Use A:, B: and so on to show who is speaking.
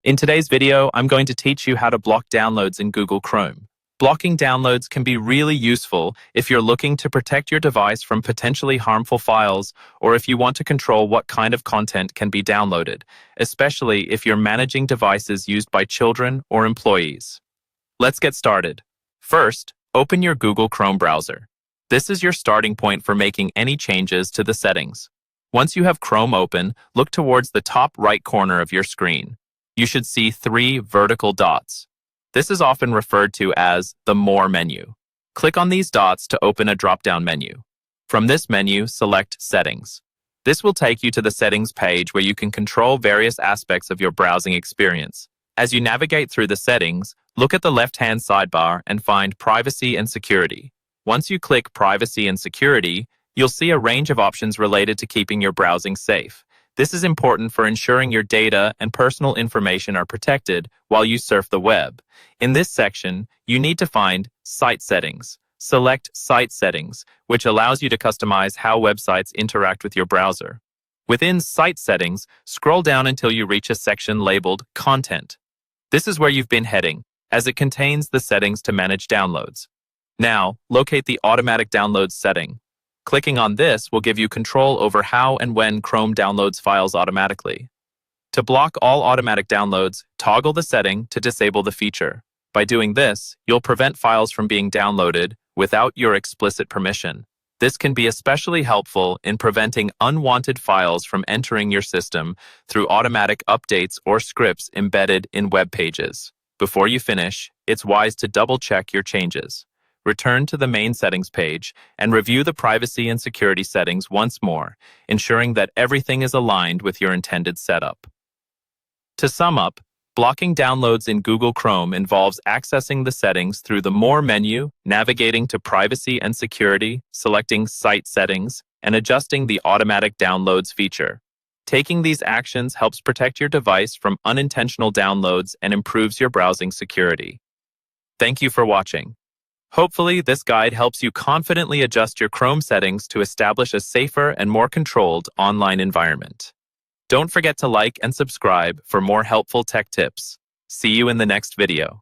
A: In today's video, I'm going to teach you how to block downloads in Google Chrome. Blocking downloads can be really useful if you're looking to protect your device from potentially harmful files or if you want to control what kind of content can be downloaded, especially if you're managing devices used by children or employees. Let's get started. First, open your Google Chrome browser. This is your starting point for making any changes to the settings. Once you have Chrome open, look towards the top right corner of your screen. You should see 3 vertical dots. This is often referred to as the More menu. Click on these dots to open a drop-down menu. From this menu, select Settings. This will take you to the Settings page where you can control various aspects of your browsing experience. As you navigate through the settings, look at the left-hand sidebar and find Privacy and Security. Once you click Privacy and Security, you'll see a range of options related to keeping your browsing safe. This is important for ensuring your data and personal information are protected while you surf the web. In this section, you need to find Site Settings. Select Site Settings, which allows you to customize how websites interact with your browser. Within Site Settings, scroll down until you reach a section labeled Content. This is where you've been heading, as it contains the settings to manage downloads. Now, locate the Automatic Downloads setting. Clicking on this will give you control over how and when Chrome downloads files automatically. To block all automatic downloads, toggle the setting to disable the feature. By doing this, you'll prevent files from being downloaded without your explicit permission. This can be especially helpful in preventing unwanted files from entering your system through automatic updates or scripts embedded in web pages. Before you finish, it's wise to double-check your changes. Return to the main settings page and review the privacy and security settings once more, ensuring that everything is aligned with your intended setup. To sum up, blocking downloads in Google Chrome involves accessing the settings through the More menu, navigating to Privacy and Security, selecting Site Settings, and adjusting the Automatic Downloads feature. Taking these actions helps protect your device from unintentional downloads and improves your browsing security. Thank you for watching. Hopefully, this guide helps you confidently adjust your Chrome settings to establish a safer and more controlled online environment. Don't forget to like and subscribe for more helpful tech tips. See you in the next video.